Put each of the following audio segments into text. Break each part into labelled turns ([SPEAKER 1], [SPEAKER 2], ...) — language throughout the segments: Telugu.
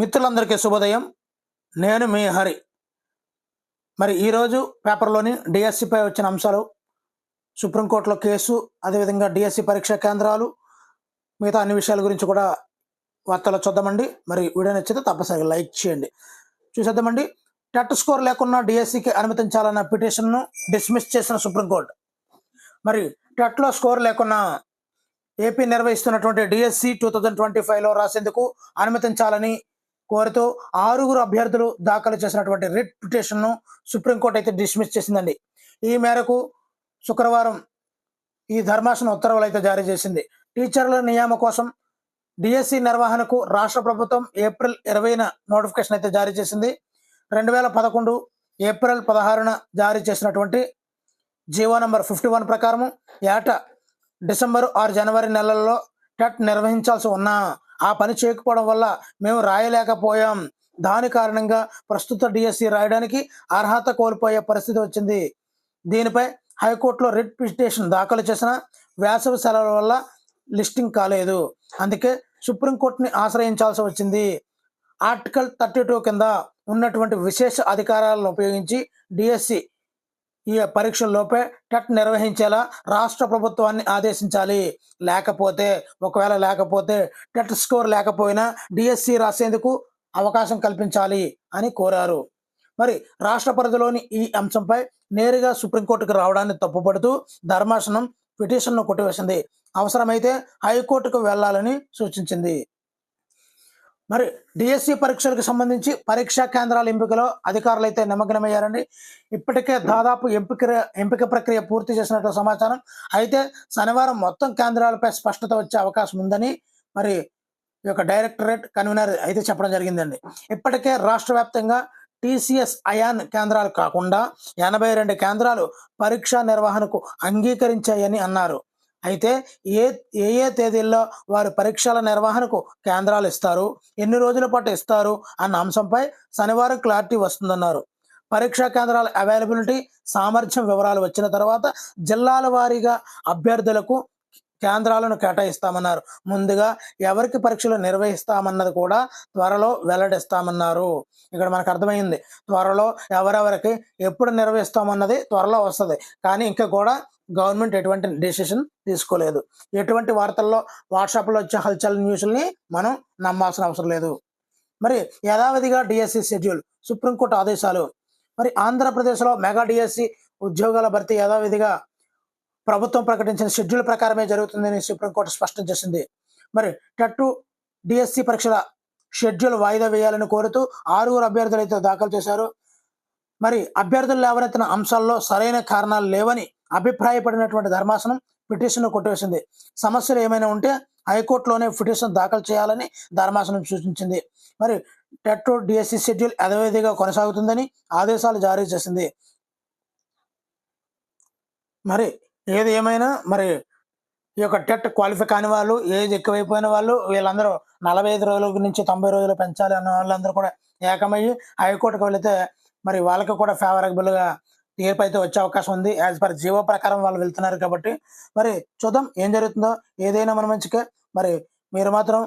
[SPEAKER 1] మిత్రులందరికీ శుభోదయం. నేను మీ హరి. మరి ఈరోజు పేపర్లోని డిఎస్సిపై వచ్చిన అంశాలు, సుప్రీంకోర్టులో కేసు, అదేవిధంగా డిఎస్సి పరీక్షా కేంద్రాలు, మిగతా అన్ని విషయాల గురించి కూడా వార్తలు చూద్దామండి. మరి వీడియో నచ్చితే తప్పనిసరిగా లైక్ చేయండి. చూసేద్దామండి. టెట్ స్కోర్ లేకున్నా డిఎస్సికి అనుమతించాలన్న పిటిషన్ను డిస్మిస్ చేసిన సుప్రీంకోర్టు. మరి టెట్లో స్కోర్ లేకున్నా ఏపీ నిర్వహిస్తున్నటువంటి డిఎస్సి 2025లో రాసేందుకు అనుమతించాలని కోరుతూ 6 అభ్యర్థులు దాఖలు చేసినటువంటి రిట్ పిటిషన్ను సుప్రీంకోర్టు అయితే డిస్మిస్ చేసిందండి. ఈ మేరకు శుక్రవారం ఈ ధర్మాసనం ఉత్తర్వులు అయితే జారీ చేసింది. టీచర్ల నియామకం కోసం డిఎస్సి నిర్వహణకు రాష్ట్ర ప్రభుత్వం ఏప్రిల్ 20న నోటిఫికేషన్ అయితే జారీ చేసింది. 2011 ఏప్రిల్ 16న జారీ చేసినటువంటి జీవో నంబర్ 51 ప్రకారము ఏటా డిసెంబరు ఆర్ జనవరి నెలల్లో టెట్ నిర్వహించాల్సి ఉన్నా ఆ పని చేయకపోవడం వల్ల మేము రాయలేకపోయాం. దాని కారణంగా ప్రస్తుత డిఎస్సి రాయడానికి అర్హత కోల్పోయే పరిస్థితి వచ్చింది. దీనిపై హైకోర్టులో రిట్ పిటిషన్ దాఖలు చేసిన వేసవి సెలవుల వల్ల లిస్టింగ్ కాలేదు. అందుకే సుప్రీంకోర్టుని ఆశ్రయించాల్సి వచ్చింది. ఆర్టికల్ 32 కింద ఉన్నటువంటి విశేష అధికారాలను ఉపయోగించి డిఎస్సి ఈ పరీక్షల్లోపే టెట్ నిర్వహించేలా రాష్ట్ర ప్రభుత్వాన్ని ఆదేశించాలి. ఒకవేళ లేకపోతే టెట్ స్కోర్ లేకపోయినా డిఎస్సి రాసేందుకు అవకాశం కల్పించాలి అని కోరారు. మరి రాష్ట్ర పరిధిలోని ఈ అంశంపై నేరుగా సుప్రీంకోర్టుకు రావడాన్ని తప్పుపడుతూ ధర్మాసనం పిటిషన్ను కొట్టివేసింది. అవసరమైతే హైకోర్టుకు వెళ్లాలని సూచించింది. మరి డిఎస్సి పరీక్షలకు సంబంధించి పరీక్షా కేంద్రాల ఎంపికలో అధికారులు అయితే నిమగ్నమయ్యారండి. ఇప్పటికే దాదాపు ఎంపిక ప్రక్రియ పూర్తి చేసినట్లు సమాచారం. అయితే శనివారం మొత్తం కేంద్రాలపై స్పష్టత వచ్చే అవకాశం ఉందని మరి ఈ యొక్క డైరెక్టరేట్ కన్వీనర్ అయితే చెప్పడం జరిగిందండి. ఇప్పటికే రాష్ట్ర వ్యాప్తంగా టీసీఎస్ అయాన్ కేంద్రాలు కాకుండా 82 కేంద్రాలు పరీక్షా నిర్వహణకు అంగీకరించాయని అన్నారు. అయితే ఏ తేదీల్లో వారు పరీక్షల నిర్వహణకు కేంద్రాలు ఇస్తారు, ఎన్ని రోజుల పాటు ఇస్తారు అన్న అంశంపై శనివారం క్లారిటీ వస్తుందన్నారు. పరీక్షా కేంద్రాల అవైలబిలిటీ, సామర్థ్యం వివరాలు వచ్చిన తర్వాత జిల్లాల వారీగా అభ్యర్థులకు కేంద్రాలను కేటాయిస్తామన్నారు. ముందుగా ఎవరికి పరీక్షలు నిర్వహిస్తామన్నది కూడా త్వరలో వెల్లడిస్తామన్నారు. ఇక్కడ మనకు అర్థమైంది, త్వరలో ఎవరెవరికి ఎప్పుడు నిర్వహిస్తామన్నది త్వరలో వస్తుంది. కానీ ఇంకా కూడా గవర్నమెంట్ ఎటువంటి డెసిషన్ తీసుకోలేదు. ఎటువంటి వార్తల్లో వాట్సాప్లో వచ్చే హల్చల్ న్యూస్ని మనం నమ్మాల్సిన అవసరం లేదు. మరి యథావిధిగా డిఎస్సి షెడ్యూల్, సుప్రీంకోర్టు ఆదేశాలు. మరి ఆంధ్రప్రదేశ్లో మెగా డిఎస్సి ఉద్యోగాల భర్తీ యథావిధిగా ప్రభుత్వం ప్రకటించిన షెడ్యూల్ ప్రకారమే జరుగుతుందని సుప్రీంకోర్టు స్పష్టం చేసింది. మరి టెట్ డిఎస్సి పరీక్షల షెడ్యూల్ వాయిదా వేయాలని కోరుతూ 6 అభ్యర్థులు అయితే దాఖలు చేశారు. మరి అభ్యర్థులు లేవనెత్తిన అంశాల్లో సరైన కారణాలు లేవని అభిప్రాయపడినటువంటి ధర్మాసనం పిటిషన్ను కొట్టివేసింది. సమస్యలు ఏమైనా ఉంటే హైకోర్టులోనే పిటిషన్ దాఖలు చేయాలని ధర్మాసనం సూచించింది. మరి టెట్ డిఎస్సి షెడ్యూల్ యథావిధిగా కొనసాగుతుందని ఆదేశాలు జారీ చేసింది. మరి ఏది ఏమైనా మరి ఈ యొక్క టెట్ క్వాలిఫై కాని వాళ్ళు, ఏజ్ ఎక్కువైపోయిన వాళ్ళు, వీళ్ళందరూ 45 రోజుల నుంచి 90 రోజులు పెంచాలి అన్న వాళ్ళందరూ కూడా ఏకమయ్యి హైకోర్టుకు వెళితే మరి వాళ్ళకి కూడా ఫేవరబుల్గా తీర్పు అయితే వచ్చే అవకాశం ఉంది. యాజ్ పర్ జీవో ప్రకారం వాళ్ళు వెళ్తున్నారు కాబట్టి మరి చూద్దాం ఏం జరుగుతుందో. ఏదైనా మన మంచికే. మరి మీరు మాత్రం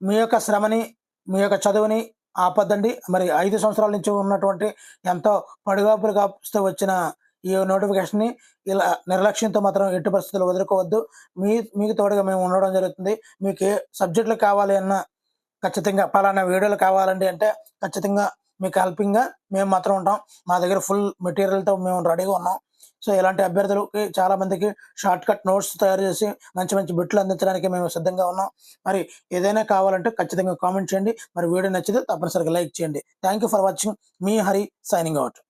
[SPEAKER 1] మీ యొక్క శ్రమని, మీ యొక్క చదువుని ఆపొద్దండి. మరి 5 సంవత్సరాల నుంచి ఉన్నటువంటి ఎంతో పడిగాపులు కాపుస్తూ వచ్చిన ఈ నోటిఫికేషన్ని ఇలా నిర్లక్ష్యంతో మాత్రం ఎట్టి పరిస్థితులు వదులుకోవద్దు. మీకు తోడుగా మేము ఉండడం జరుగుతుంది. మీకు ఏ సబ్జెక్టులు కావాలి అన్నా ఖచ్చితంగా పలానా వీడియోలు కావాలండి అంటే ఖచ్చితంగా మీకు హెల్పింగ్గా మేము మాత్రం ఉంటాం. మా దగ్గర ఫుల్ మెటీరియల్తో మేము రెడీగా ఉన్నాం. సో ఇలాంటి అభ్యర్థులకి చాలామందికి షార్ట్ కట్ నోట్స్ తయారు చేసి మంచి మంచి బిట్లు అందించడానికి మేము సిద్ధంగా ఉన్నాం. మరి ఏదైనా కావాలంటే ఖచ్చితంగా కామెంట్ చేయండి. మరి వీడియో నచ్చితే తప్పనిసరిగా లైక్ చేయండి. Thank you for watching. Me Hari signing out.